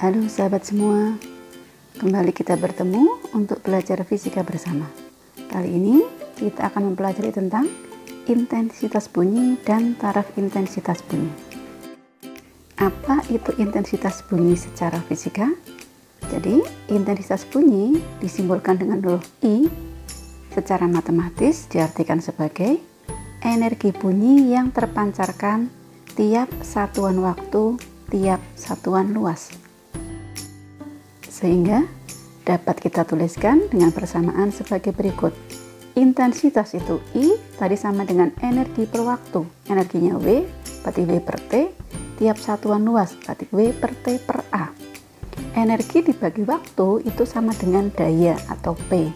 Halo sahabat semua, kembali kita bertemu untuk belajar fisika bersama. Kali ini kita akan mempelajari tentang intensitas bunyi dan taraf intensitas bunyi. Apa itu intensitas bunyi secara fisika? Jadi, intensitas bunyi disimbolkan dengan huruf I. Secara matematis diartikan sebagai energi bunyi yang terpancarkan tiap satuan waktu, tiap satuan luas. Sehingga dapat kita tuliskan dengan persamaan sebagai berikut. Intensitas itu I, tadi sama dengan energi per waktu. Energinya W, berarti W per T, tiap satuan luas, berarti W per T per A. Energi dibagi waktu itu sama dengan daya atau P.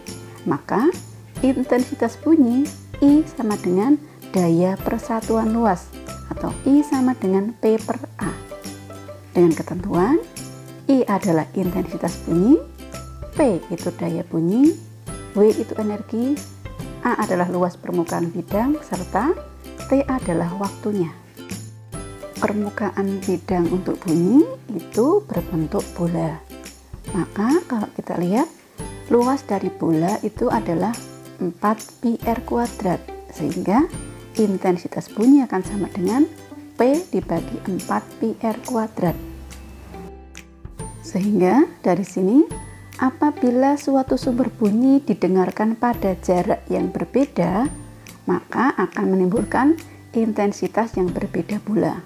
Maka intensitas bunyi I sama dengan daya per satuan luas, atau I sama dengan P per A. Dengan ketentuan I adalah intensitas bunyi, P itu daya bunyi, W itu energi, A adalah luas permukaan bidang, serta T adalah waktunya. Permukaan bidang untuk bunyi itu berbentuk bola. Maka kalau kita lihat, luas dari bola itu adalah 4 pi r kuadrat, sehingga intensitas bunyi akan sama dengan P dibagi 4 pi r kuadrat. Sehingga dari sini, apabila suatu sumber bunyi didengarkan pada jarak yang berbeda, maka akan menimbulkan intensitas yang berbeda pula.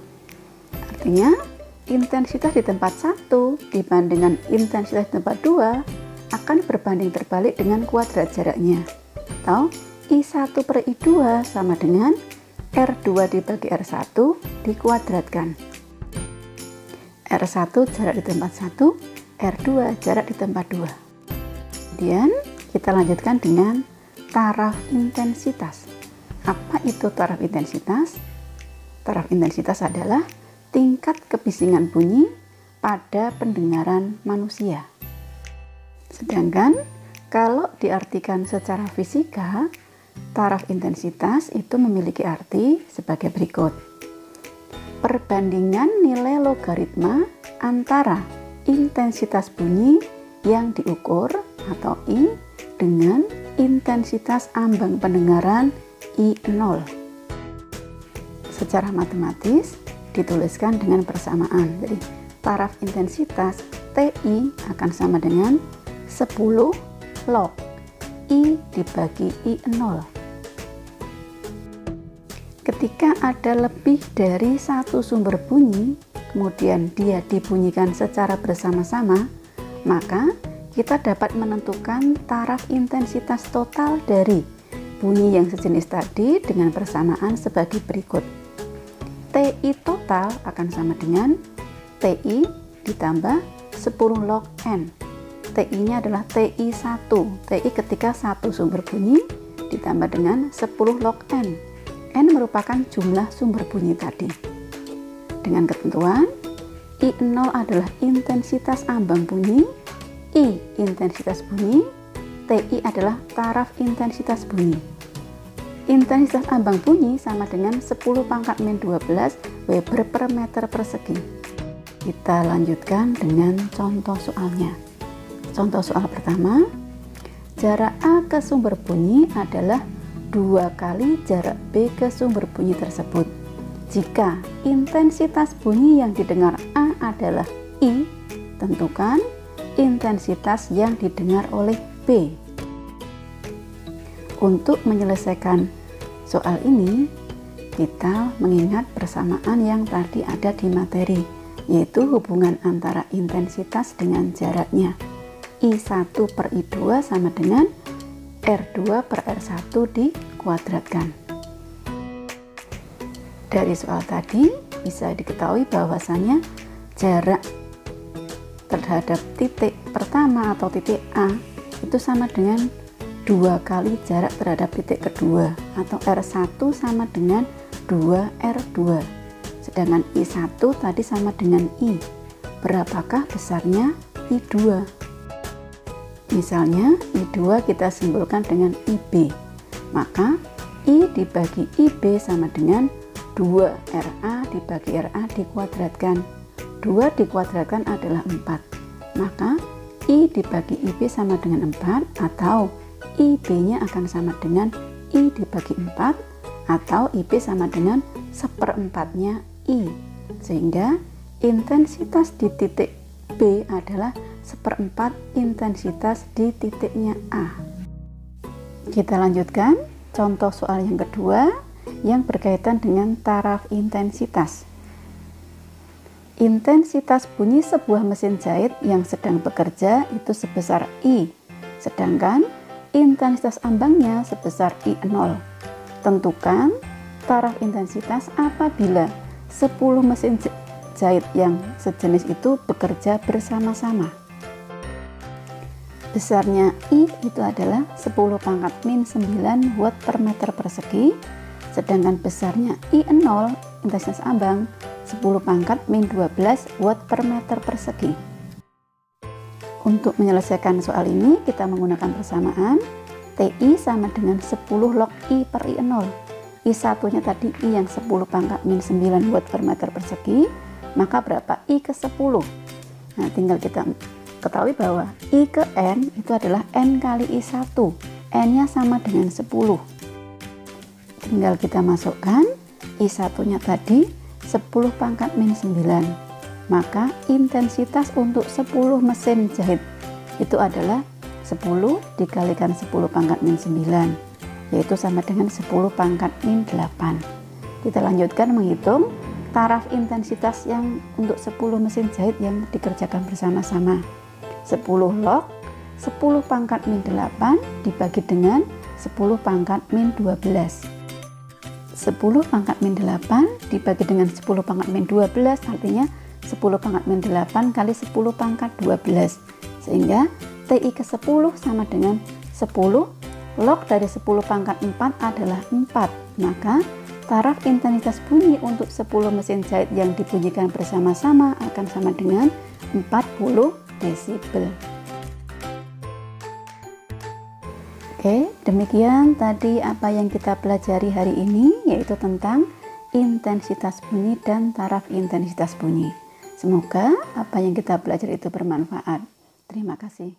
Artinya, intensitas di tempat 1 dibandingkan intensitas di tempat 2 akan berbanding terbalik dengan kuadrat jaraknya. Atau I1 per I2 sama dengan R2 dibagi R1 dikuadratkan. R1 jarak di tempat 1, R2 jarak di tempat 2. Kemudian kita lanjutkan dengan taraf intensitas. Apa itu taraf intensitas? Taraf intensitas adalah tingkat kebisingan bunyi pada pendengaran manusia. Sedangkan kalau diartikan secara fisika, taraf intensitas itu memiliki arti sebagai berikut. Perbandingan nilai logaritma antara intensitas bunyi yang diukur atau I dengan intensitas ambang pendengaran I0. Secara matematis dituliskan dengan persamaan. Jadi taraf intensitas TI akan sama dengan 10 log I dibagi I0. Ketika ada lebih dari satu sumber bunyi, kemudian dia dibunyikan secara bersama-sama, maka kita dapat menentukan taraf intensitas total dari bunyi yang sejenis tadi dengan persamaan sebagai berikut. TI total akan sama dengan TI ditambah 10 log N. TI-nya adalah TI1. TI ketika satu sumber bunyi ditambah dengan 10 log N. N merupakan jumlah sumber bunyi tadi. Dengan ketentuan, I0 adalah intensitas ambang bunyi, I intensitas bunyi, TI adalah taraf intensitas bunyi. Intensitas ambang bunyi sama dengan 10 pangkat min 12 Weber per meter persegi. Kita lanjutkan dengan contoh soalnya. Contoh soal pertama, jarak A ke sumber bunyi adalah 2 kali jarak B ke sumber bunyi tersebut. Jika intensitas bunyi yang didengar A adalah I, tentukan intensitas yang didengar oleh B. Untuk menyelesaikan soal ini, kita mengingat persamaan yang tadi ada di materi, yaitu hubungan antara intensitas dengan jaraknya. I1 per I2 sama dengan R2 per R1 dikuadratkan. Dari soal tadi bisa diketahui bahwasanya jarak terhadap titik pertama atau titik A itu sama dengan 2 kali jarak terhadap titik kedua, atau R1 sama dengan 2R2. Sedangkan I1 tadi sama dengan I. Berapakah besarnya I2? Misalnya I2 kita simbolkan dengan IB, maka I dibagi IB sama dengan 2RA dibagi RA dikuadratkan. 2 dikuadratkan adalah 4. Maka I dibagi IB sama dengan 4, atau IB-nya akan sama dengan I dibagi 4, atau IB sama dengan 1/4-nya I. Sehingga intensitas di titik B adalah 1/4 intensitas di titiknya A. Kita lanjutkan contoh soal yang kedua yang berkaitan dengan taraf intensitas. Intensitas bunyi sebuah mesin jahit yang sedang bekerja itu sebesar I, sedangkan intensitas ambangnya sebesar I0. Tentukan taraf intensitas apabila 10 mesin jahit yang sejenis itu bekerja bersama-sama. Besarnya I itu adalah 10 pangkat min 9 watt per meter persegi, sedangkan besarnya I0 intensitas ambang 10 pangkat min 12 watt per meter persegi. Untuk menyelesaikan soal ini kita menggunakan persamaan TI sama dengan 10 log I per I0. I1 nya tadi I yang 10 pangkat min 9 watt per meter persegi, maka berapa I ke 10? Nah, tinggal kita ketahui bahwa I ke N itu adalah N kali I1, N nya sama dengan 10. Tinggal kita masukkan I1 nya tadi 10 pangkat min 9, maka intensitas untuk 10 mesin jahit itu adalah 10 dikalikan 10 pangkat min 9, yaitu sama dengan 10 pangkat min 8. Kita lanjutkan menghitung taraf intensitas yang untuk 10 mesin jahit yang dikerjakan bersama-sama. 10 log 10 pangkat min 8 dibagi dengan 10 pangkat min 12. 10 pangkat min 8 dibagi dengan 10 pangkat min 12 artinya 10 pangkat min 8 kali 10 pangkat 12, sehingga TI ke 10 sama dengan 10 log dari 10 pangkat 4 adalah 4. Maka taraf intensitas bunyi untuk 10 mesin jahit yang dibunyikan bersama-sama akan sama dengan 40 desibel. Oke, demikian tadi apa yang kita pelajari hari ini, yaitu tentang intensitas bunyi dan taraf intensitas bunyi. Semoga apa yang kita pelajari itu bermanfaat. Terima kasih.